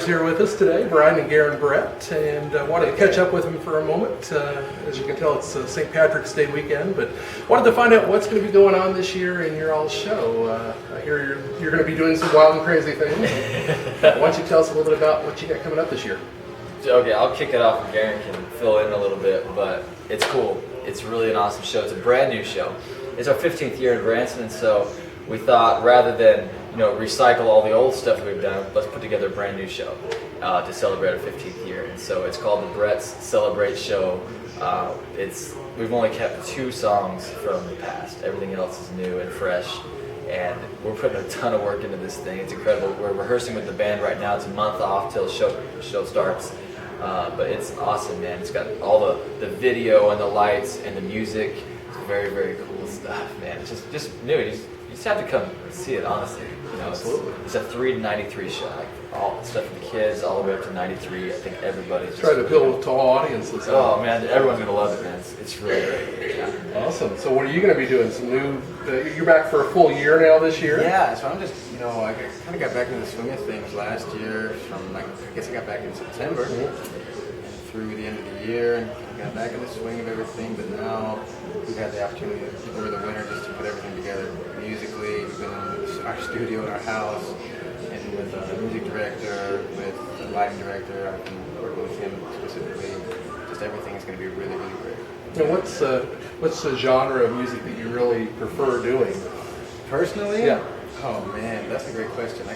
Here with us today, Brydon and Garon Brett, and wanted to catch up with them for a moment. As you can tell, it's St. Patrick's Day weekend, but wanted to find out what's going to be going on this year in your all's show. I hear you're going to be doing some wild and crazy things. Why don't you tell us a little bit about what you got coming up this year? Okay, I'll kick it off and Garon can fill in a little bit, but it's cool. It's really an awesome show. It's a brand new show. It's our 15th year in Branson, and so we thought rather than recycle all the old stuff we've done, let's put together a brand new show to celebrate our 15th year. And so it's called the Brett's Celebrate Show. We've only kept 2 songs from the past. Everything else is new and fresh. And we're putting a ton of work into this thing. It's incredible. We're rehearsing with the band right now. It's a month off till the show starts. But it's awesome, man. It's got all the video and the lights and the music. It's very, very cool stuff, man. It's just new. You just have to come and see it, honestly. Absolutely. It's a 3 to 93 show. Like all stuff for the kids, all the way up to 93. I think everybody's Try to appeal to all audiences. Oh man, everyone's gonna love it, man. It's really great. Yeah. Awesome. So what are you going to be doing? Some new? You're back for a full year now this year. Yeah, so I'm just, I kind of got back into the swing of things last year. I guess I got back in September and through the end of the year, and got back in the swing of everything. But now we've had the opportunity over the winter just to put everything together musically. We've been in our studio in our house, and with a music director, with a lighting director. I've been working with him specifically. Just everything is going to be really, really great. Now, what's the genre of music that you really prefer doing? Personally? Yeah. Oh man, that's a great question.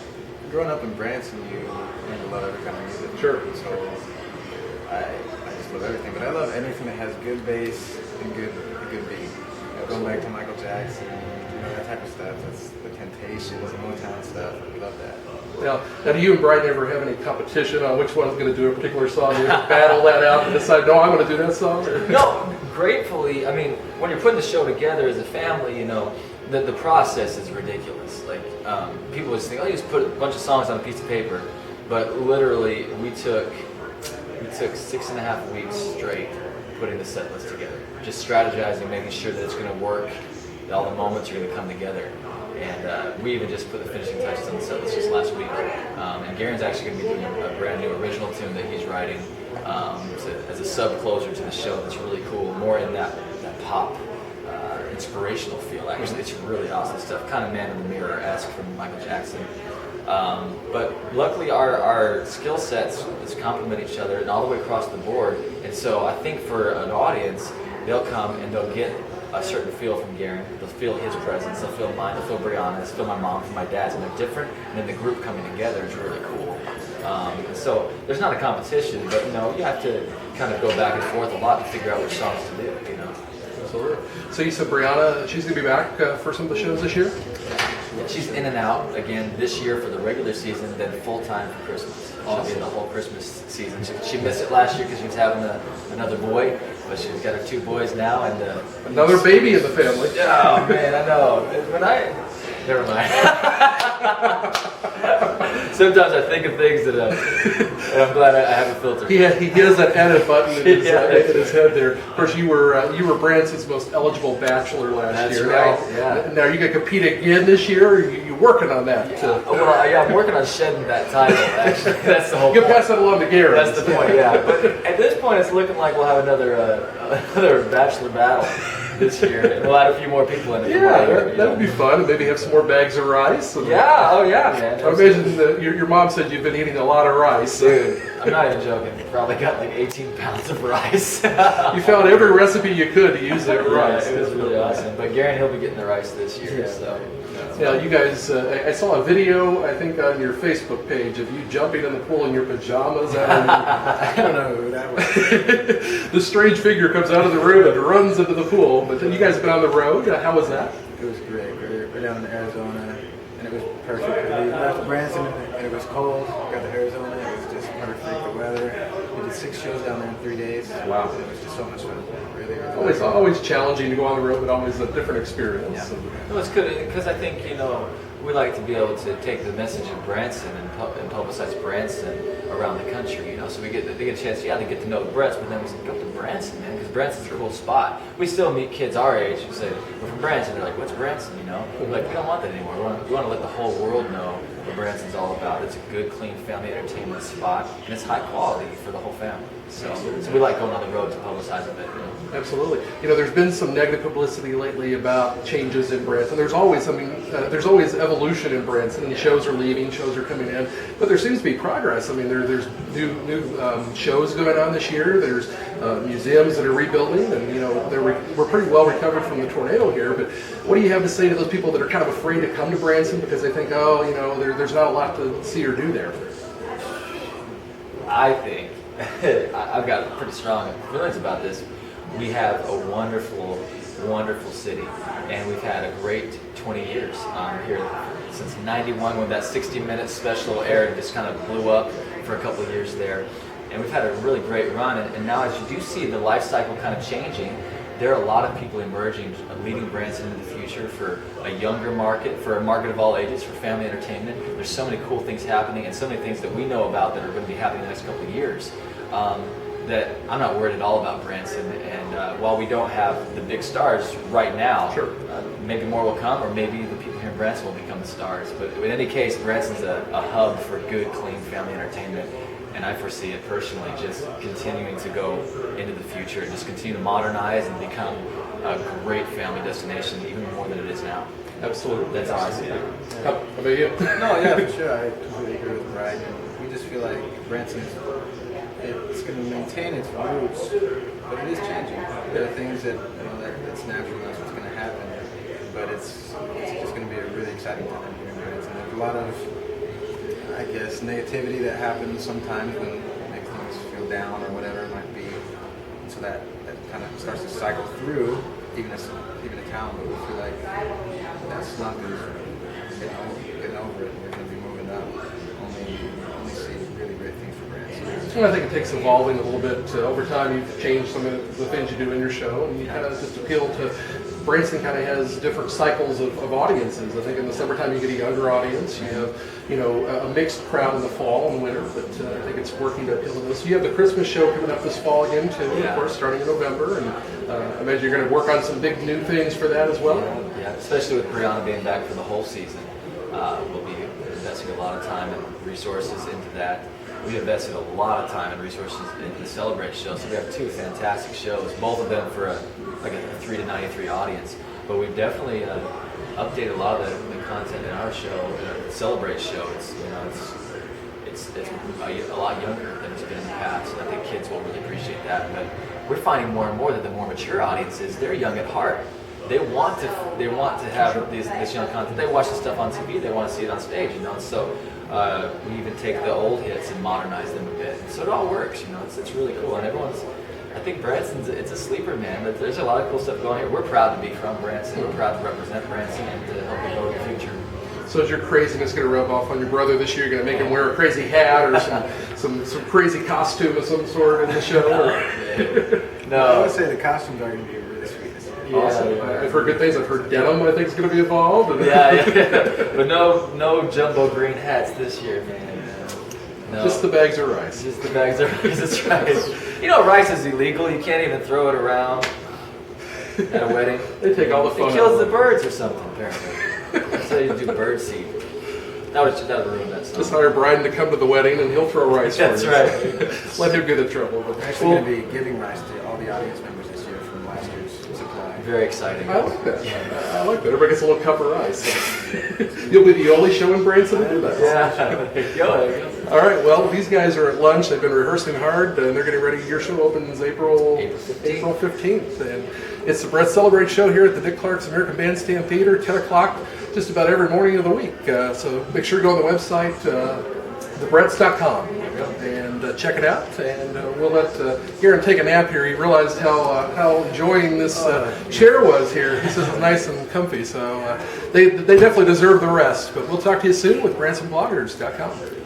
Growing up in Branson, you learn to love every kind of music. Sure. So I just love everything, but I love anything that has good bass and a good beat. Going back to Michael Jackson, that type of stuff. That's the Temptations, Motown stuff. I love that. Now, do you and Brydon ever have any competition on which one's going to do a particular song? You ever battle that out and decide, no, I'm going to do that song? Or? No, gratefully, I mean, when you're putting the show together as a family, the process is ridiculous. Like, people just think, oh, you just put a bunch of songs on a piece of paper. But literally, we took 6.5 weeks straight putting the set list together. Just strategizing, making sure that it's going to work, that all the moments are going to come together. And we even just put the finishing touches on the set list just last week. And Garon's actually going to be doing a brand new original tune that he's writing as a sub-closer to the show that's really cool, more in that pop inspirational feel. Actually, it's really awesome stuff, kind of Man in the Mirror-esque from Michael Jackson. But luckily our skill sets complement each other and all the way across the board. And so I think for an audience, they'll come and they'll get a certain feel from Garon. They'll feel his presence, they'll feel mine, they'll feel Brianna's, they'll feel my mom's and my dad's, and they're different. And then the group coming together is really cool. So there's not a competition, but you have to kind of go back and forth a lot to figure out which songs to do. Absolutely. So you said Brianna, she's going to be back for some of the shows this year? Yeah, she's in and out again this year for the regular season, then full-time for Christmas. Awesome. She'll be in the whole Christmas season. She missed it last year because she was having another boy, but she's got her 2 boys now. And another baby in the family. Oh, man, I know. Never mind. Sometimes I think of things that and I'm glad I have a filter. He has that edit button in his head there. Of course, you were Branson's most eligible bachelor last year. That's right. Now you going to compete again this year, or are you working on that? Yeah. I'm working on shedding that title. Actually, that's the whole. You can pass that along to Garon. That's the point. Yeah. But at this point, it's looking like we'll have another bachelor battle this year, and we'll add a few more people in it. Yeah, that would be fun, and maybe have some more bags of rice. Yeah, oh yeah, man. I imagine your mom said you've been eating a lot of rice. Dude, I'm not even joking. Probably got like 18 pounds of rice. You found every recipe you could to use that rice. It was really awesome. But Garon, he'll be getting the rice this year. So. Now, you guys, I saw a video, I think, on your Facebook page of you jumping in the pool in your pajamas. I don't know who that was. The strange figure comes out of the room and runs into the pool. But then you guys have been on the road. How was that? It was great. We're down in Arizona, and it was perfect. We left Branson, and it was cold. We got to Arizona, it was just perfect. The weather. We did 6 shows down there in 3 days. Wow. It was just so much fun. Really Always challenging to go on the road, but always a different experience. Yeah. Well, it's good because I think we like to be able to take the message of Branson and publicize Branson around the country. So they get a chance. Yeah, they get to know the Bretts, but then we say, go to Branson, man, because Branson's a cool spot. We still meet kids our age who say we're from Branson. They're like, what's Branson? We're like, we don't want that anymore. We want to let the whole world know what Branson's all about. It's a good, clean family entertainment spot, and it's high quality for the whole family. So we like going on the road to publicize a bit. Absolutely. There's been some negative publicity lately about changes in Branson. There's always, there's always evolution in Branson, and shows are leaving, shows are coming in, but there seems to be progress. There's new shows going on this year. There's museums that are rebuilding, and we're pretty well recovered from the tornado here. But what do you have to say to those people that are kind of afraid to come to Branson because they think, there's not a lot to see or do there? I think I've got pretty strong feelings about this. We have a wonderful, wonderful city, and we've had a great 20 years here since '91 when that 60-minute special aired and just kind of blew up for a couple of years there. And we've had a really great run, and now as you do see the life cycle kind of changing, there are a lot of people emerging, leading Branson into the future for a younger market, for a market of all ages, for family entertainment. There's so many cool things happening and so many things that we know about that are going to be happening in the next couple of years that I'm not worried at all about Branson. And while we don't have the big stars right now, sure. Maybe more will come, or maybe the people here in Branson will become the stars. But in any case, Branson's a hub for good, clean family entertainment. And I foresee it personally just continuing to go into the future and just continue to modernize and become a great family destination, even more than it is now. Absolutely. That's how I see it. How about you? No, yeah, for sure. I completely agree with Brydon. We just feel like Branson it's going to maintain its roots, but it is changing. There are things that's natural, that's what's going to happen. But it's just going to be a really exciting time here in Branson. There's a lot of, I guess, negativity that happens sometimes when it makes things feel down or whatever it might be. And so that kind of starts to cycle through even a town, but we feel like that's not good. Getting over it, we're going to be moving up. Only see really great things for Branson. Well, I think it takes evolving a little bit. Over time, you've changed some of the things you do in your show, and you kind of just appeal to. Branson kind of has different cycles of audiences. I think in the summertime you get a younger audience. You have, a mixed crowd in the fall and winter, but I think it's working to appeal to those. So you have the Christmas show coming up this fall again too, of course, starting in November, and I imagine you're going to work on some big new things for that as well. Yeah, especially with Brydon being back for the whole season. We'll be investing a lot of time and resources into that. We invested a lot of time and resources into the Celebrate show, so we have two fantastic shows, both of them for a 3 to 93 audience. But we've definitely updated a lot of the content in our show, the Celebrate show. It's a lot younger than it's been in the past, and I think kids will really appreciate that. But we're finding more and more that the more mature audiences, they're young at heart. They want to have this young content. They watch the stuff on TV. They want to see it on stage. So we even take the old hits and modernize them a bit. And so it all works. It's really cool. And I think Branson's it's a sleeper, man. But there's a lot of cool stuff going here. We're proud to be from Branson. We're proud to represent Branson and to help it go in the future. So is your craziness going to rub off on your brother this year? You're going to make him wear a crazy hat or some crazy costume of some sort in the show? No, I would say the costumes are going to be really sweet. Awesome. I've heard good things. I've heard denim, I think, is going to be involved. Yeah. But no jumbo green hats this year, man. No. Just the bags of rice. Just the bags of rice. That's right. Rice is illegal. You can't even throw it around at a wedding. They take all the fun. It kills the birds or something, apparently. That's how you do bird seed. That would ruin that song. Just hire Brydon to come to the wedding and he'll throw rice for you. That's right. Let him get in trouble. We're actually going to be giving rice to all the audience members this year from last year's supply. Very exciting. I like that. I like that. Everybody gets a little cup of rice. You'll be the only show in Branson to do that. Yeah. There you go. All right. Well, these guys are at lunch. They've been rehearsing hard, and they're getting ready. Your show opens April 15th. And it's the Brett Celebrate show here at the Dick Clark's American Bandstand Theater, 10 o'clock, just about every morning of the week. So make sure to go on the website, thebretts.com, and check it out. And we'll let Garon take a nap here. He realized how enjoying this chair was here. He says it's nice and comfy. So they definitely deserve the rest. But we'll talk to you soon with BransonBloggers.com.